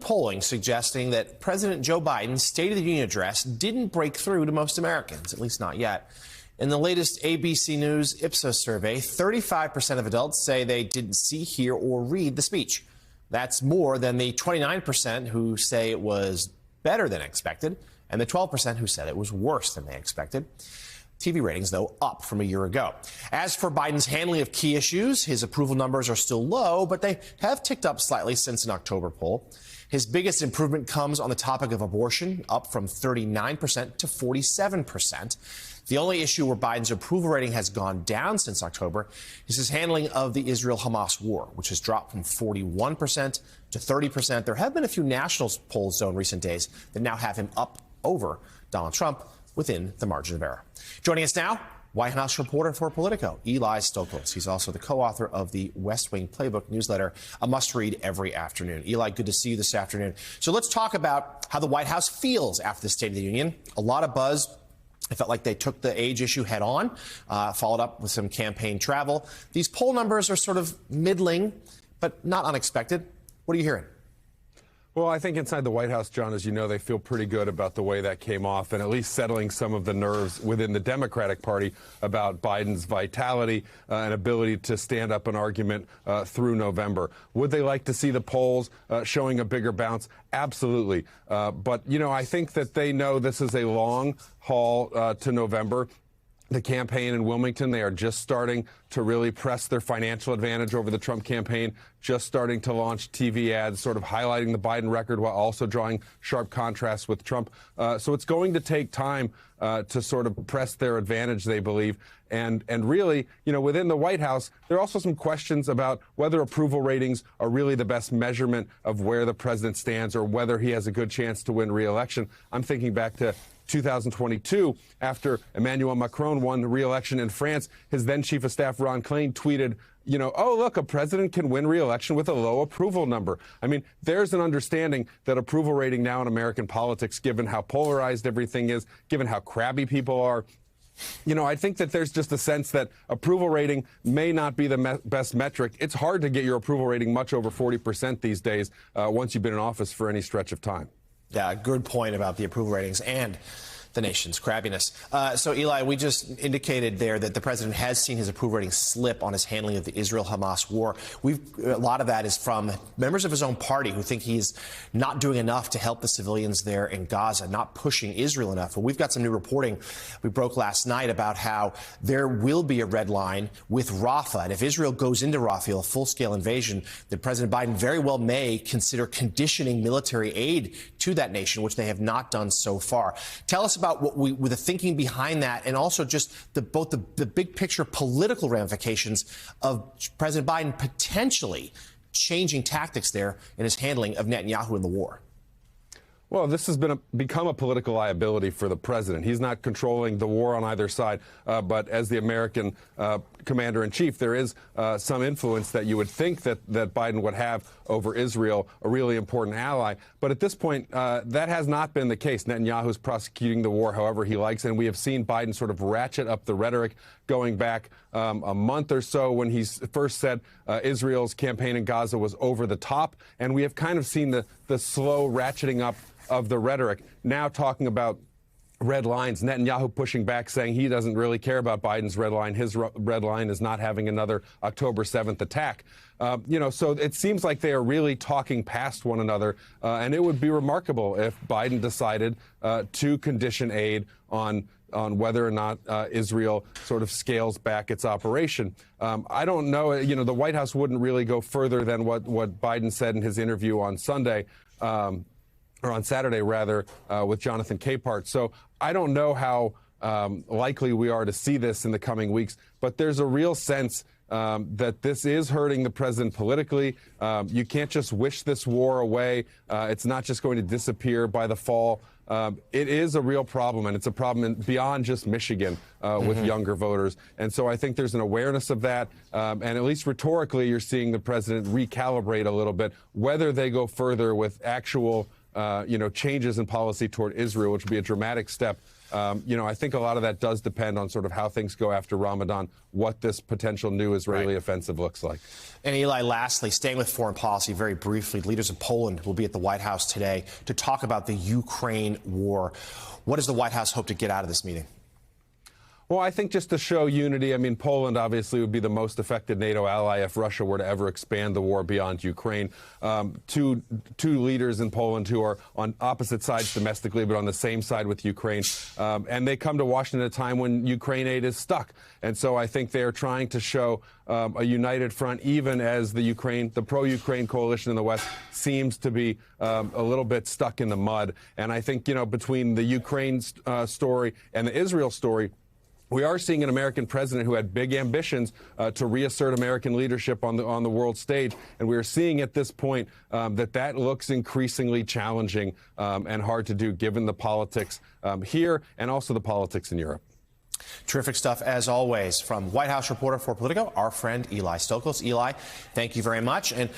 Polling suggesting that President Joe Biden's State of the Union address didn't break through to most Americans, at least not yet. In the latest ABC News Ipsos survey, 35% of adults say they didn't see, hear, or read the speech. That's more than the 29% who say it was better than expected, and the 12% who said it was worse than they expected. TV ratings, though, up from a year ago. As for Biden's handling of key issues, his approval numbers are still low, but they have ticked up slightly since an October poll. His biggest improvement comes on the topic of abortion, up from 39% to 47%. The only issue where Biden's approval rating has gone down since October is his handling of the Israel-Hamas war, which has dropped from 41% to 30%. There have been a few national polls, though, in recent days that now have him up over Donald Trump within the margin of error. Joining us now, White House reporter for Politico, Eli Stokols. He's also the co-author of the West Wing Playbook newsletter, a must-read every afternoon. Eli, good to see you this afternoon. So let's talk about how the White House feels after the State of the Union. A lot of buzz. I felt like they took the age issue head on, followed up with some campaign travel. These poll numbers are sort of middling, but not unexpected. What are you hearing? Well, I think inside the White House, John, as you know, they feel pretty good about the way that came off and at least settling some of the nerves within the Democratic Party about Biden's vitality and ability to stand up an argument through November. Would they like to see the polls showing a bigger bounce? Absolutely. But, you know, I think that they know this is a long haul to November. The campaign in Wilmington, they are just starting to really press their financial advantage over the Trump campaign, just starting to launch TV ads, sort of highlighting the Biden record while also drawing sharp contrasts with Trump. So it's going to take time to sort of press their advantage, they believe. And really, you know, within the White House, there are also some questions about whether approval ratings are really the best measurement of where the president stands or whether he has a good chance to win re-election. I'm thinking back to 2022, after Emmanuel Macron won the re-election in France. His then chief of staff, Ron Klain, tweeted, you know, oh, look, a president can win re-election with a low approval number. I mean, there's an understanding that approval rating now in American politics, given how polarized everything is, given how crabby people are, you know, I think that there's just a sense that approval rating may not be the best metric. It's hard to get your approval rating much over 40% these days once you've been in office for any stretch of time. Yeah, good point about the approval ratings and the nation's crabbiness. So, Eli, we just indicated there that the president has seen his approval rating slip on his handling of the Israel-Hamas war. A lot of that is from members of his own party who think he's not doing enough to help the civilians there in Gaza, not pushing Israel enough. Well, we've got some new reporting we broke last night about how there will be a red line with Rafah. And if Israel goes into Rafah, a full-scale invasion, then President Biden very well may consider conditioning military aid to that nation, which they have not done so far. Tell us about with the thinking behind that, and also just both the big picture political ramifications of President Biden potentially changing tactics there in his handling of Netanyahu in the war. Well, this has become a political liability for the president. He's not controlling the war on either side, but as the American commander-in-chief, there is some influence that you would think that Biden would have over Israel, a really important ally. But at this point, that has not been the case. Netanyahu's prosecuting the war however he likes, and we have seen Biden sort of ratchet up the rhetoric going back a month or so when he first said Israel's campaign in Gaza was over the top, and we have kind of seen the slow ratcheting up of the rhetoric, now talking about red lines. Netanyahu pushing back, saying he doesn't really care about Biden's red line. His red line is not having another October 7th attack. You know, so it seems like they are really talking past one another, and it would be remarkable if Biden decided to condition aid on whether or not Israel sort of scales back its operation. I don't know. You know, the White House wouldn't really go further than what Biden said in his interview on Sunday. Or on Saturday, rather, with Jonathan Capehart. So I don't know how likely we are to see this in the coming weeks, but there's a real sense that this is hurting the president politically. You can't just wish this war away. It's not just going to disappear by the fall. It is a real problem, and it's a problem beyond just Michigan with younger voters. And so I think there's an awareness of that. And at least rhetorically, you're seeing the president recalibrate a little bit, whether they go further with actual changes in policy toward Israel, which would be a dramatic step. I think a lot of that does depend on sort of how things go after Ramadan, what this potential new Israeli offensive looks like. And Eli, lastly, staying with foreign policy very briefly, leaders of Poland will be at the White House today to talk about the Ukraine war. What does the White House hope to get out of this meeting? Well, I think just to show unity, I mean, Poland obviously would be the most affected NATO ally if Russia were to ever expand the war beyond Ukraine. Two leaders in Poland who are on opposite sides domestically, but on the same side with Ukraine. And they come to Washington at a time when Ukraine aid is stuck. And so I think they are trying to show a united front, even as the pro-Ukraine coalition in the West seems to be a little bit stuck in the mud. And I think, between the Ukraine story and the Israel story, we are seeing an American president who had big ambitions to reassert American leadership on the world stage, and we are seeing at this point that looks increasingly challenging and hard to do, given the politics here and also the politics in Europe. Terrific stuff, as always, from White House reporter for Politico, our friend Eli Stokols. Eli, thank you very much. And